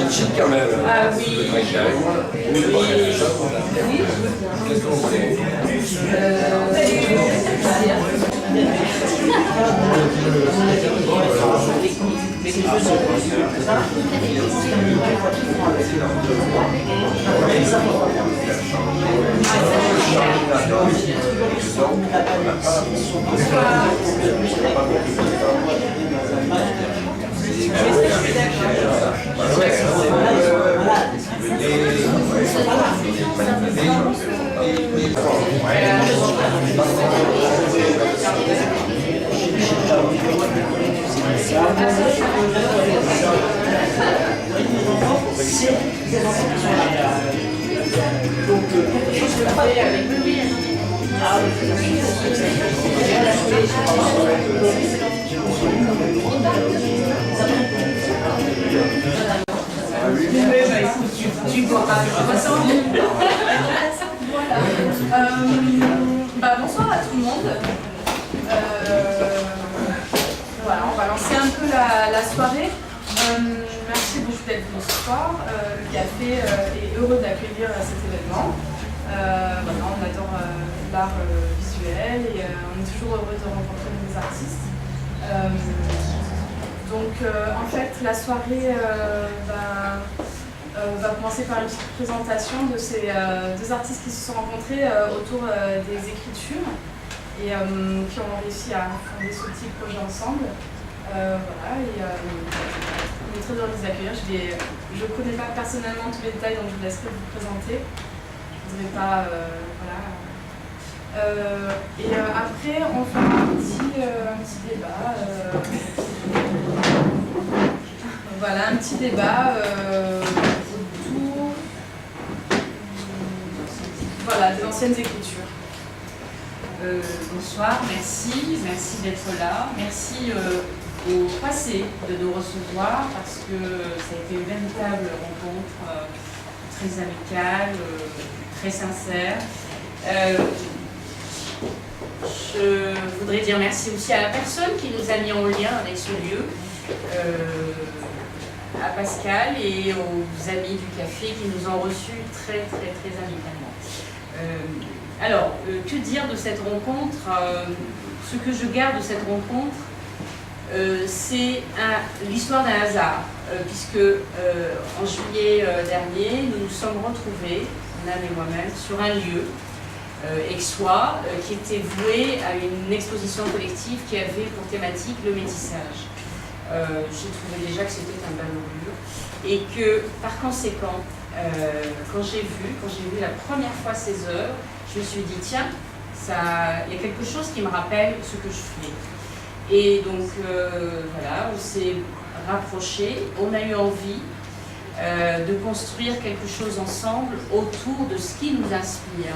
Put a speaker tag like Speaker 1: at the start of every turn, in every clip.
Speaker 1: Chic quand même.
Speaker 2: Ah oui.
Speaker 1: Qu'est-ce que vous voulez?
Speaker 2: Bonsoir à tout le monde. Voilà, on va lancer un peu la soirée. Merci beaucoup d'être venu ce soir. Le café est heureux d'accueillir cet événement. Voilà, on adore l'art visuel et on est toujours heureux de rencontrer nos artistes. En fait, la soirée va commencer par une petite présentation de ces deux artistes qui se sont rencontrés autour des écritures et qui ont réussi à fonder ce petit projet ensemble. Voilà, et on est très heureux de les accueillir. Je ne connais pas personnellement tous les détails, donc je vous laisserai vous présenter. Je ne voudrais pas. Voilà. Après, on fera un petit débat. Voilà, un petit débat autour des anciennes écritures.
Speaker 3: Bonsoir, merci d'être là. Merci au passé de nous recevoir parce que ça a été une véritable rencontre très amicale, très sincère. Je voudrais dire merci aussi à la personne qui nous a mis en lien avec ce lieu, à Pascal et aux amis du café qui nous ont reçus très amicalement. Que dire de cette rencontre? Ce que je garde de cette rencontre, c'est l'histoire d'un hasard, puisque en juillet dernier, nous nous sommes retrouvés, Nam et moi-même, sur un lieu, Aixois, qui était voué à une exposition collective qui avait pour thématique le métissage. J'ai trouvé déjà que c'était un bel augure et que par conséquent, quand j'ai vu la première fois ces œuvres, je me suis dit tiens, il y a quelque chose qui me rappelle ce que je fais. Et donc voilà, on s'est rapprochés, on a eu envie de construire quelque chose ensemble autour de ce qui nous inspire.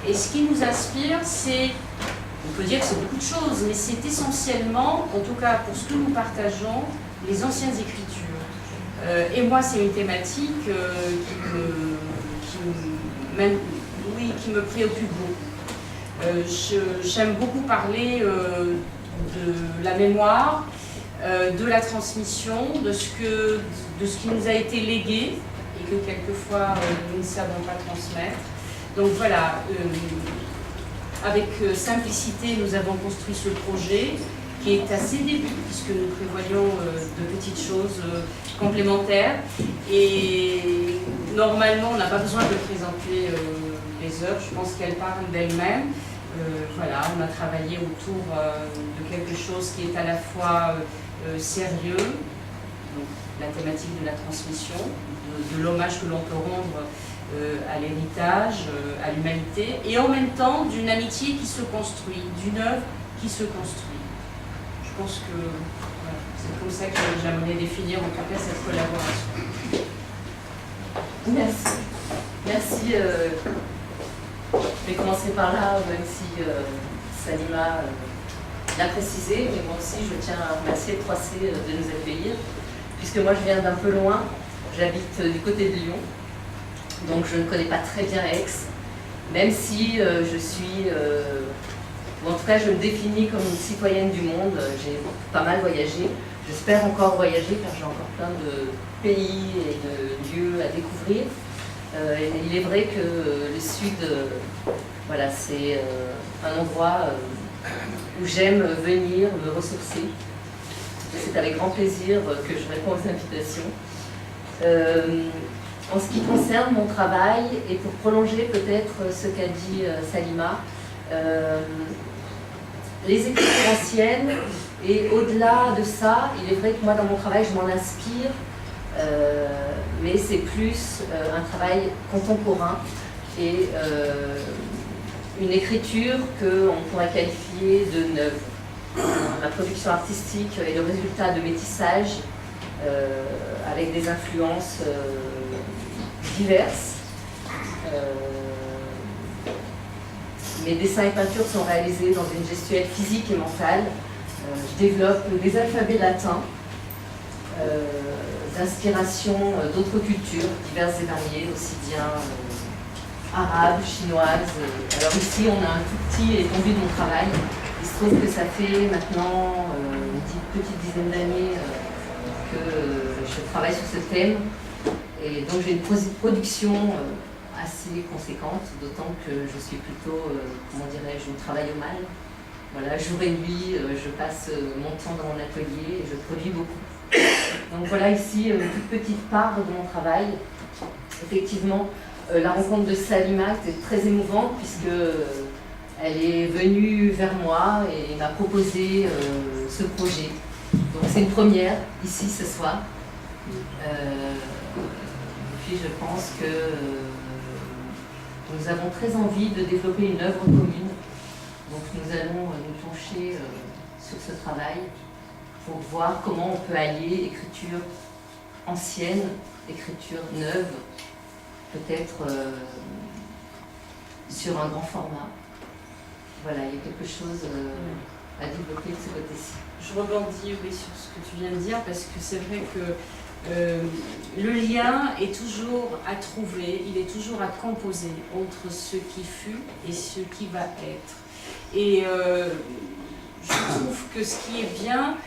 Speaker 3: Et ce qui nous inspire, on peut dire que c'est beaucoup de choses, mais c'est essentiellement, en tout cas pour ce que nous partageons, les anciennes écritures. Et moi, c'est une thématique qui me préoccupe beaucoup. J'aime beaucoup parler de la mémoire, de la transmission, de ce qui nous a été légué et que quelquefois nous ne savons pas transmettre. Donc voilà, avec simplicité, nous avons construit ce projet qui est à ses débuts, puisque nous prévoyons de petites choses complémentaires. Et normalement, on n'a pas besoin de présenter les œuvres, je pense qu'elles parlent d'elles-mêmes. Voilà, on a travaillé autour de quelque chose qui est à la fois sérieux, donc la thématique de la transmission, de l'hommage que l'on peut rendre à l'héritage, à l'humanité, et en même temps d'une amitié qui se construit, d'une œuvre qui se construit. Je pense que voilà, c'est comme ça que j'aimerais définir en tout cas cette collaboration.
Speaker 4: Merci. Merci. Je vais commencer par là, même si Salima l'a précisé, mais moi aussi je tiens à remercier le 3C de nous accueillir, puisque moi je viens d'un peu loin, j'habite du côté de Lyon, donc je ne connais pas très bien Aix, même si je suis, ou en tout cas je me définis comme une citoyenne du monde, j'ai pas mal voyagé, j'espère encore voyager car j'ai encore plein de pays et de lieux à découvrir. Il est vrai que le Sud, voilà, c'est un endroit où j'aime venir me ressourcer. C'est avec grand plaisir que je réponds aux invitations. En ce qui concerne mon travail, et pour prolonger peut-être ce qu'a dit Salima, les écritures anciennes, et au-delà de ça, il est vrai que moi dans mon travail je m'en inspire, mais c'est plus un travail contemporain et une écriture qu'on pourrait qualifier de neuve. Ma production artistique est le résultat de métissage avec des influences diverses. Mes dessins et peintures sont réalisés dans une gestuelle physique et mentale. Je développe des alphabets latins, d'inspiration d'autres cultures diverses et variées, aussi bien arabes, chinoises. Alors ici, on a un tout petit étendue de mon travail. Il se trouve que ça fait maintenant une petite dizaine d'années que je travaille sur ce thème. Et donc j'ai une production assez conséquente, d'autant que je suis plutôt, comment dirais-je, une travaille au mal. Voilà, jour et nuit, je passe mon temps dans mon atelier et je produis beaucoup. Donc voilà ici une toute petite part de mon travail. Effectivement, la rencontre de Salima était très émouvante puisque elle est venue vers moi et m'a proposé ce projet. Donc c'est une première ici ce soir. Puis je pense que nous avons très envie de développer une œuvre commune. Donc nous allons nous pencher sur ce travail pour voir comment on peut allier écriture ancienne, écriture neuve, peut-être sur un grand format. Voilà, il y a quelque chose à développer de ce côté-ci.
Speaker 3: Je rebondis oui, sur ce que tu viens de dire, parce que c'est vrai que le lien est toujours à trouver, il est toujours à composer entre ce qui fut et ce qui va être. Et je trouve que ce qui est bien,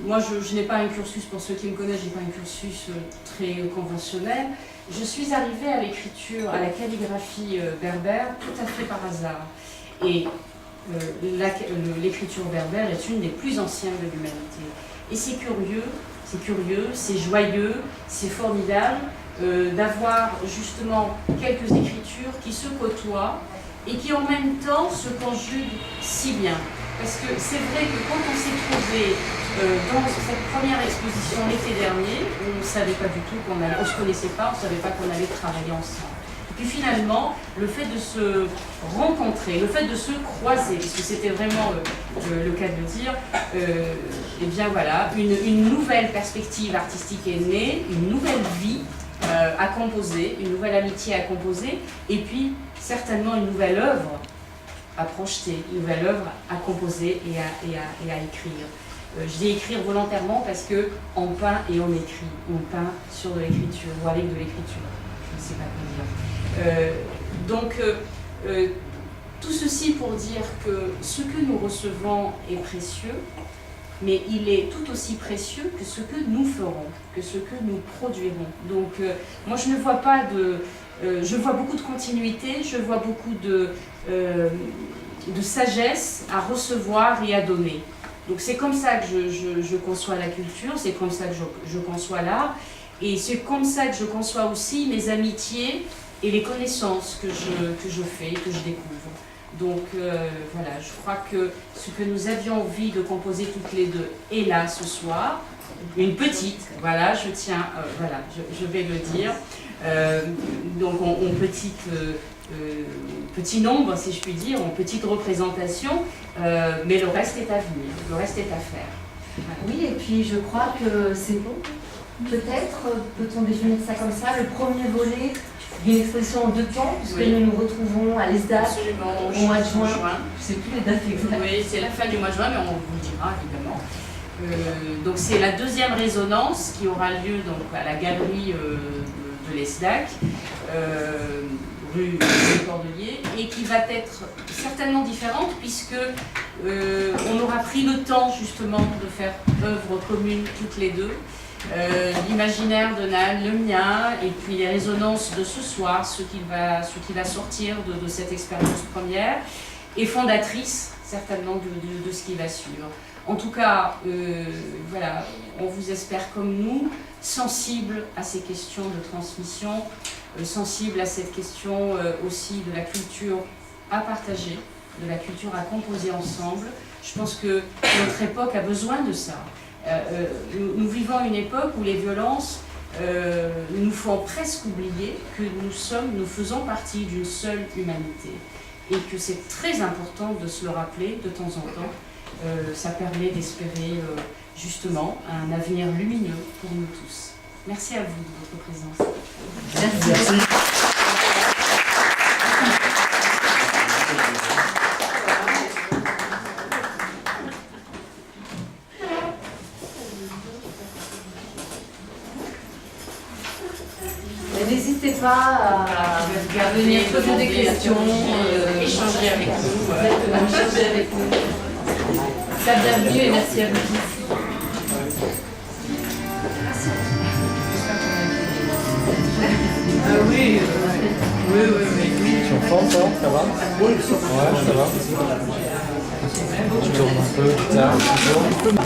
Speaker 3: moi je n'ai pas un cursus, pour ceux qui me connaissent, je n'ai pas un cursus très conventionnel. Je suis arrivée à l'écriture, à la calligraphie berbère tout à fait par hasard. Et l'écriture berbère est une des plus anciennes de l'humanité. Et c'est curieux, c'est joyeux, c'est formidable d'avoir justement quelques écritures qui se côtoient et qui en même temps se conjuguent si bien. Parce que c'est vrai que quand on s'est trouvé dans cette première exposition l'été dernier, on ne savait pas du tout qu'on allait, on ne se connaissait pas, on ne savait pas qu'on allait travailler ensemble. Et puis finalement, le fait de se rencontrer, le fait de se croiser, parce que c'était vraiment le cas de le dire, et bien voilà, une nouvelle perspective artistique est née, une nouvelle vie à composer, une nouvelle amitié à composer, et puis certainement une nouvelle œuvre à projeter, une nouvelle œuvre à composer et à écrire. Je dis écrire volontairement parce qu'on peint et on écrit. On peint sur de l'écriture ou avec de l'écriture. Je ne sais pas comment dire. Tout ceci pour dire que ce que nous recevons est précieux, mais il est tout aussi précieux que ce que nous ferons, que ce que nous produirons. Donc moi je ne vois pas de... je vois beaucoup de continuité, je vois beaucoup de sagesse à recevoir et à donner. Donc c'est comme ça que je conçois la culture, c'est comme ça que je conçois l'art, et c'est comme ça que je conçois aussi mes amitiés et les connaissances que je fais, que je découvre. Donc voilà, je crois que ce que nous avions envie de composer toutes les deux est là ce soir. Une petite, voilà, je tiens, voilà, je vais le dire. Donc en petit nombre, si je puis dire, en petite représentation, mais le reste est à venir, le reste est à faire.
Speaker 4: Voilà. Oui, et puis je crois que c'est bon. Peut-être, peut-on définir ça comme ça, le premier volet d'une exposition en 2 temps, puisque nous nous retrouvons à l'ESDAC
Speaker 3: Absolument,
Speaker 4: au mois de juin. Je ne sais plus les dates exactes.
Speaker 3: Oui, c'est la fin du mois de juin, mais on vous le dira évidemment. Donc c'est la 2e résonance qui aura lieu donc, à la galerie de l'ESDAC, rue des Cordeliers, et qui va être certainement différente puisque on aura pris le temps justement de faire œuvre commune toutes les deux. L'imaginaire de Nan, le mien, et puis les résonances de ce soir, ce qui va sortir de cette expérience première, et fondatrice certainement de ce qui va suivre. En tout cas, voilà, on vous espère comme nous, sensibles à ces questions de transmission, sensibles à cette question aussi de la culture à partager, de la culture à composer ensemble. Je pense que notre époque a besoin de ça. Nous vivons une époque où les violences nous font presque oublier que nous faisons partie d'une seule humanité et que c'est très important de se le rappeler de temps en temps. Ça permet d'espérer justement un avenir lumineux pour nous tous. Merci à vous de votre présence.
Speaker 4: Merci. Merci. N'hésitez pas à venir poser des questions,
Speaker 3: échanger avec nous.
Speaker 4: Exactement, échanger avec nous. La bienvenue et merci à vous tous.
Speaker 3: Oui.
Speaker 5: Tu es en forme, toi? Ça va? Oui, ça va. Tu tournes un peu, tu tournes.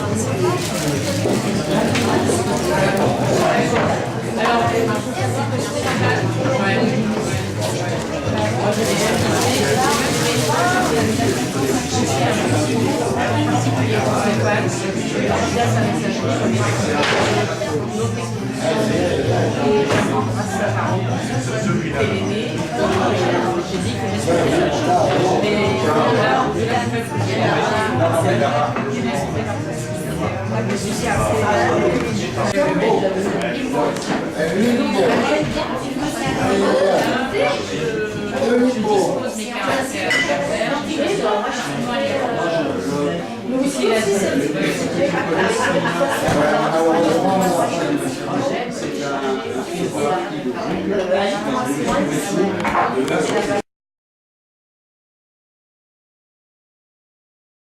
Speaker 3: Nous aussi,